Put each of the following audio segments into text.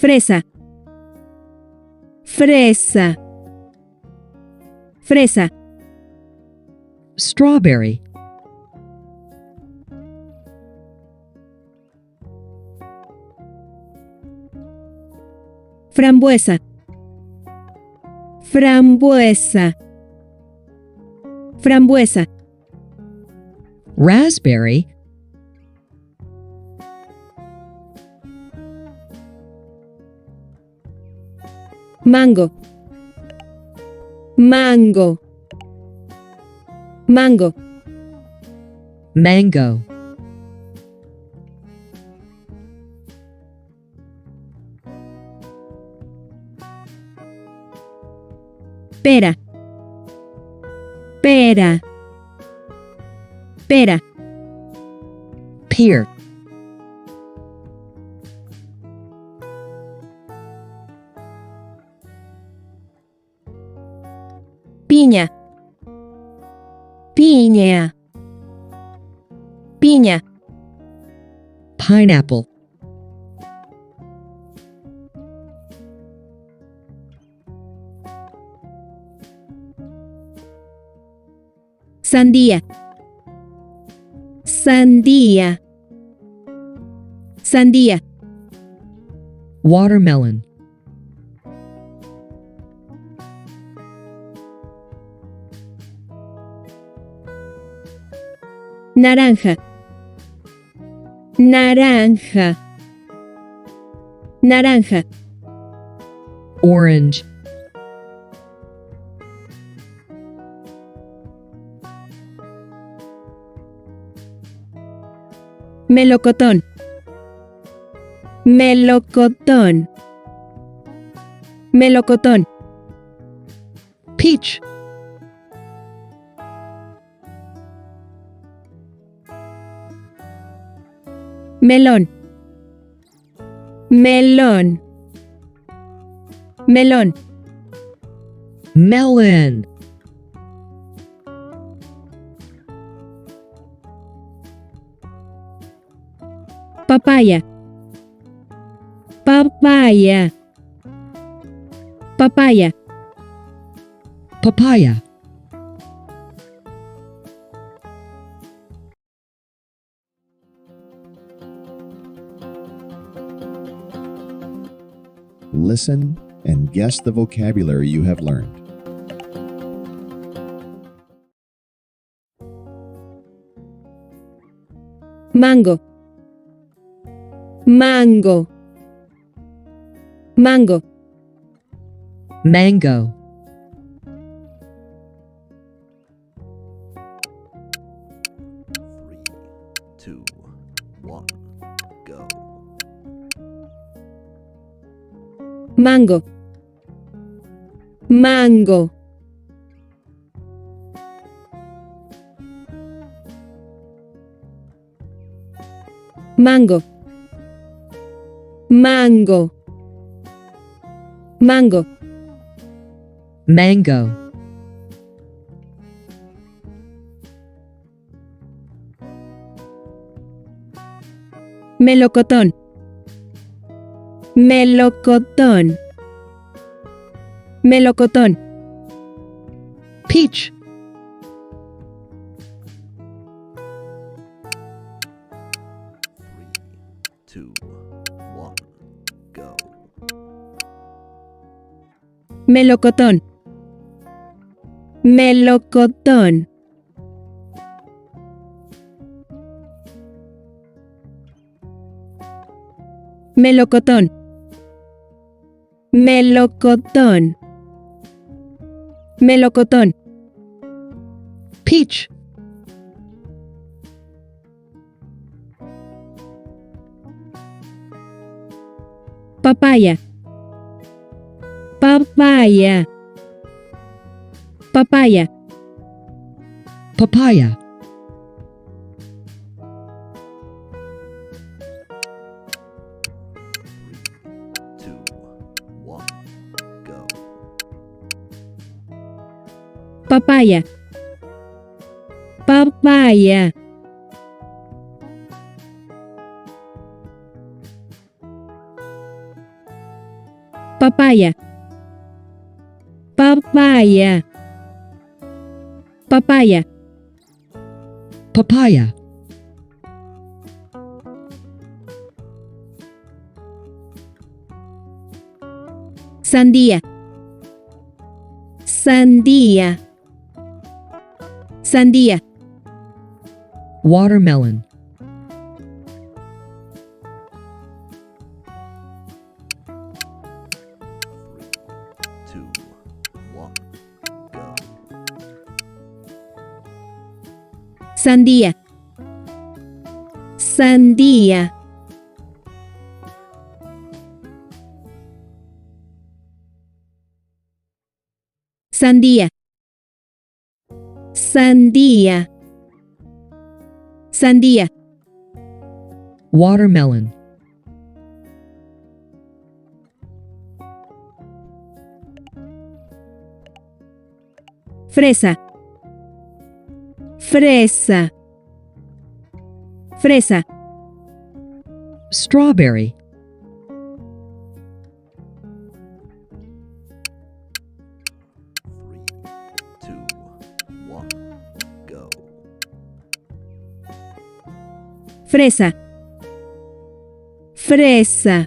fresa, fresa, fresa, strawberry, frambuesa, frambuesa, frambuesa, raspberry, mango, mango, mango, mango, pera, pera, pera, pear, piña, piña, piña, pineapple, sandía, sandía, sandía, watermelon, naranja, naranja, naranja, orange, melocotón, melocotón, melocotón, peach, melón, melón, melón, melon, papaya, papaya, papaya, papaya, Listen and guess the vocabulary you have learned. mango, mango, mango, mango, 3, 2, 1, go. mango, mango, mango, mango, mango, mango, melocotón, melocotón, melocotón, peach, 3, 2, 1, go. melocotón, melocotón, melocotón, melocotón, melocotón, peach, papaya, papaya, papaya, papaya, 2, 1, go. papaya, papaya, papaya, papaya, papaya, sandía, sandía, sandía, watermelon, two, one, go. sandía, sandía, sandía, sandía, sandía, watermelon, fresa, fresa, fresa, strawberry, Three, two, one, go. fresa, fresa,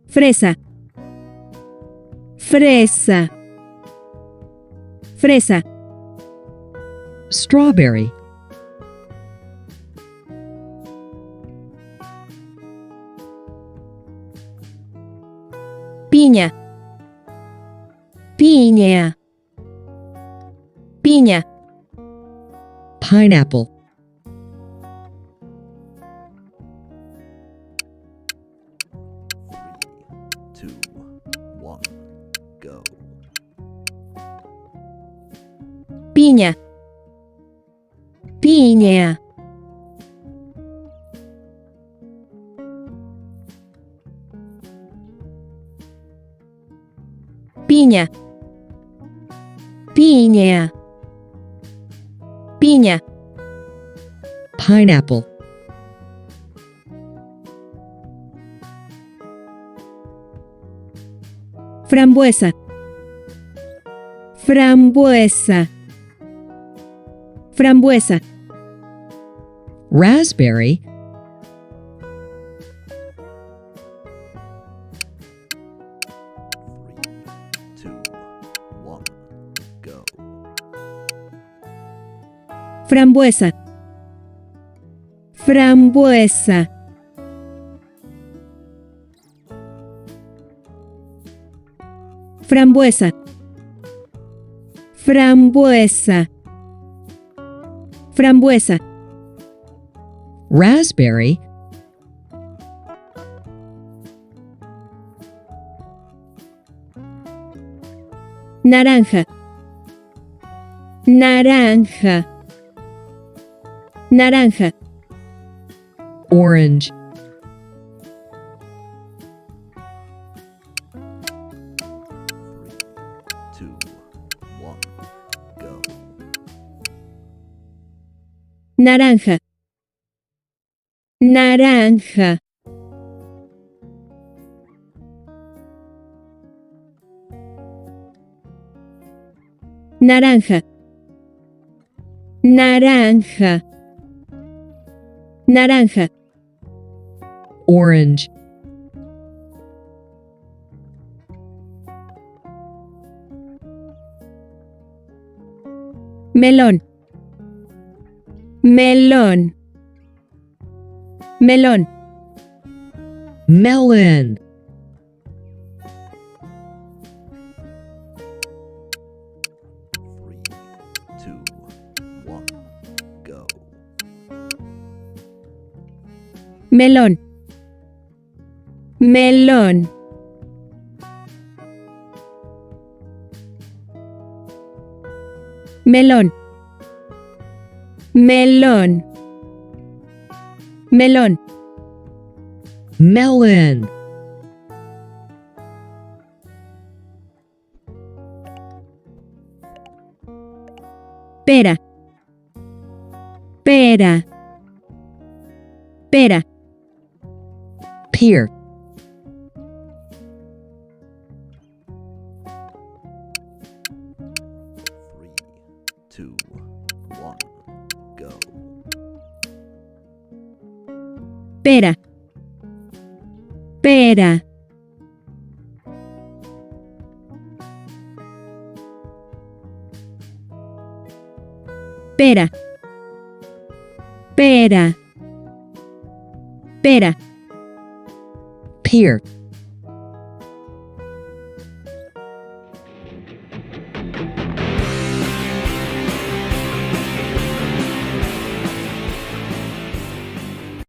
fresa, fresa, fresa, strawberry, piña, piña, piña, pineapple, Three, two, one, go. piña, piña, piña, piña, piña, pineapple, frambuesa, frambuesa, frambuesa, raspberry, Three, two, one, go. frambuesa, frambuesa, frambuesa, frambuesa, frambuesa, raspberry, naranja, naranja, naranja, orange, Three, two, one, go. naranja, naranja, naranja, naranja, naranja, orange, melón, melón, melón, melon, Three, two, one, go. melón, melón, melón, melón, melón, melon, pera, pera, pera, peer, Three, two, one, go. pera, pera, pera, pera, pera, peer,